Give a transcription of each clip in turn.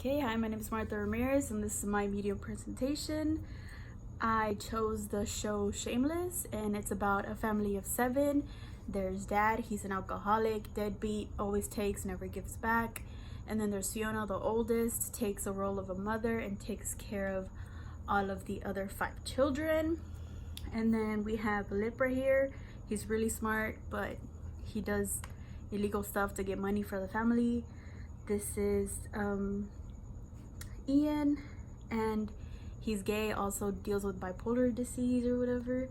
Okay, hi, my name is Ramirez, and this is my video presentation. I chose the show Shameless, and it's about a family of 7. There's Dad, he's an alcoholic, deadbeat, always takes, never gives back. And then there's Fiona, the oldest, takes a role of a mother and takes care of all of the other 5 children. And then we have Lip right here. He's really smart, but he does illegal stuff to get money for the family. This is Ian, and he's gay, also deals with bipolar disease or whatever.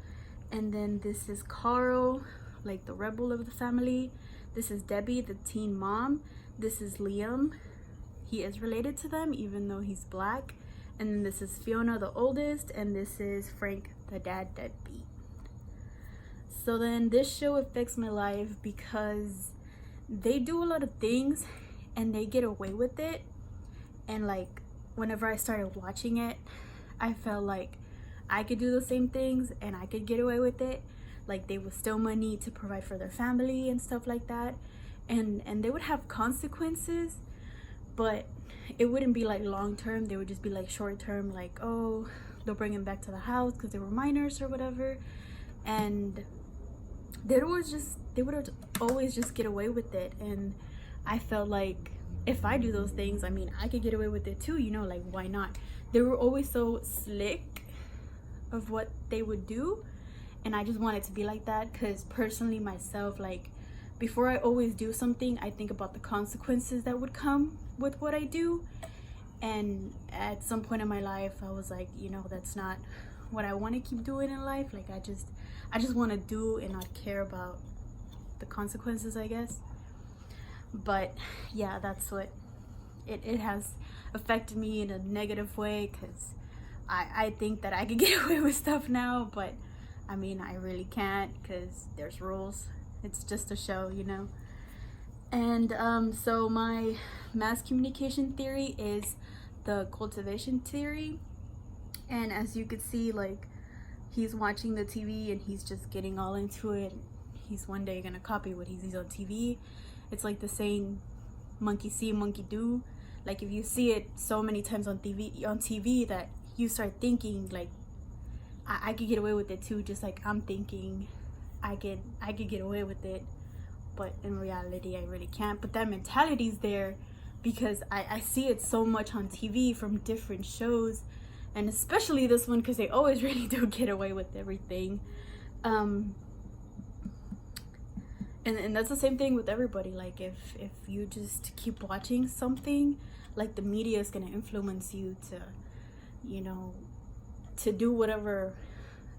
And then this is Carl, like the rebel of the family. This is Debbie, the teen mom. This is Liam. He is related to them even though he's black. And then this is Fiona, the oldest, and this is Frank, the dad deadbeat. So then this show affects my life because they do a lot of things and they get away with it. And like whenever I started watching it, I felt like I could do the same things and I could get away with it. Like they would steal money to provide for their family and stuff like that, and they would have consequences, but it wouldn't be like long term. They would just be like short term, like, oh, they'll bring them back to the house because they were minors or whatever. And they would always just get away with it. And I felt like if I do those things, I mean, I could get away with it too, you know, like why not? They were always so slick of what they would do, and I just wanted to be like that. Because personally myself, like before I always do something, I think about the consequences that would come with what I do. And at some point in my life I was like, you know, that's not what I want to keep doing in life. Like I just want to do and not care about the consequences, I guess. But yeah, that's what it has affected me in a negative way, because I think that I could get away with stuff now, but I mean I really can't because there's rules. It's just a show, you know. And so my mass communication theory is the cultivation theory. And as you could see, like he's watching the TV and he's just getting all into it. He's one day gonna copy what he sees on TV. It's like the saying, monkey see, monkey do. Like if you see it so many times on TV that you start thinking like I could get away with it too, just like I'm thinking I could get away with it, but in reality I really can't. But that mentality's there because I see it so much on TV from different shows, and especially this one because they always really do get away with everything. And that's the same thing with everybody. Like if you just keep watching something, like the media is going to influence you to, you know, to do whatever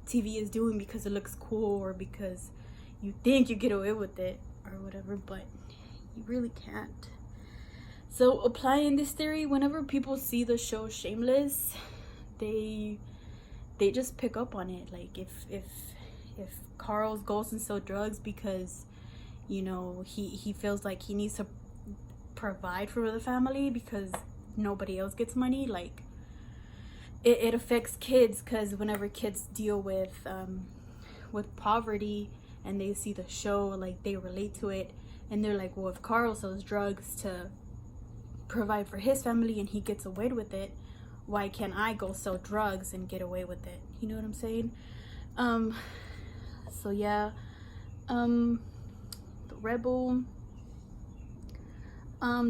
TV is doing because it looks cool or because you think you get away with it or whatever, but you really can't. So applying this theory, whenever people see the show Shameless, they just pick up on it. Like if Carl goes and sell drugs because, you know, he feels like he needs to provide for the family because nobody else gets money, like it affects kids. Because whenever kids deal with poverty and they see the show, like they relate to it and they're like, well, if Carl sells drugs to provide for his family and he gets away with it, why can't I go sell drugs and get away with it? You know what I'm saying? So yeah, the rebel,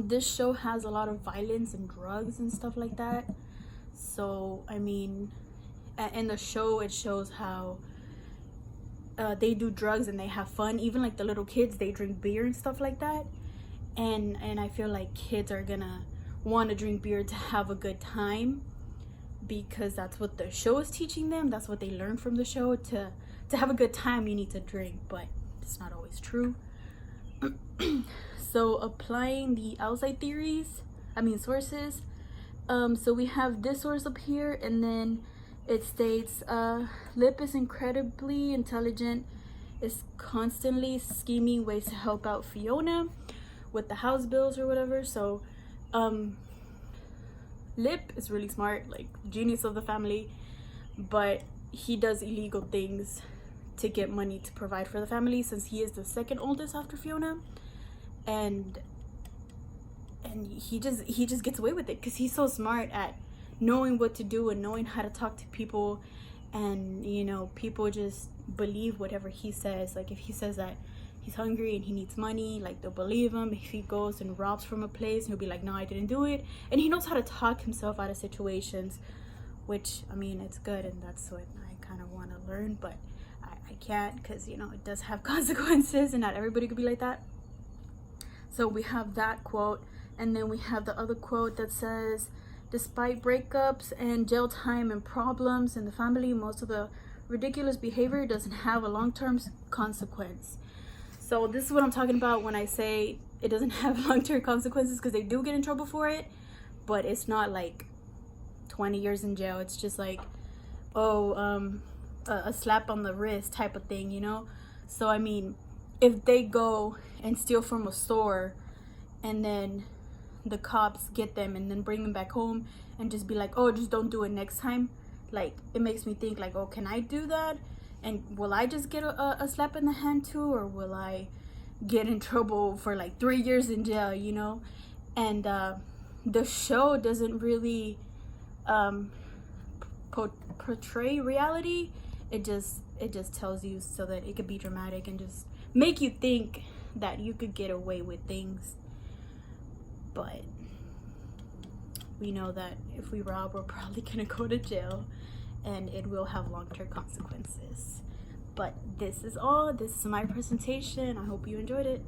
this show has a lot of violence and drugs and stuff like that. So I mean, in the show it shows how they do drugs and they have fun. Even like the little kids, they drink beer and stuff like that. And I feel like kids are gonna want to drink beer to have a good time because that's what the show is teaching them. That's what they learn from the show. To have a good time, you need to drink, but it's not always true. So applying the outside sources, so we have this source up here, and then it states Lip is incredibly intelligent, is constantly scheming ways to help out Fiona with the house bills or whatever. So Lip is really smart, like genius of the family, but he does illegal things to get money to provide for the family since he is the second oldest after Fiona. And and he just gets away with it because he's so smart at knowing what to do and knowing how to talk to people. And you know, people just believe whatever he says. Like if he says that he's hungry and he needs money, like they'll believe him. If he goes and robs from a place, he'll be like, no, I didn't do it. And he knows how to talk himself out of situations, which, I mean, it's good, and that's what I kind of want to learn, but I can't, because, you know, it does have consequences and not everybody could be like that. So we have that quote, and then we have the other quote that says, despite breakups and jail time and problems in the family, most of the ridiculous behavior doesn't have a long-term consequence. So this is what I'm talking about when I say it doesn't have long-term consequences, because they do get in trouble for it, but it's not like 20 years in jail. It's just like, a slap on the wrist type of thing, you know? So I mean, if they go and steal from a store and then the cops get them and then bring them back home and just be like, oh, just don't do it next time, like, it makes me think like, oh, can I do that? And will I just get a slap in the hand too, or will I get in trouble for like 3 years in jail, you know? And the show doesn't really portray reality. It just tells you so that it could be dramatic and just make you think that you could get away with things. But we know that if we rob, we're probably gonna go to jail, and it will have long-term consequences. But this is all. This is my presentation. I hope you enjoyed it.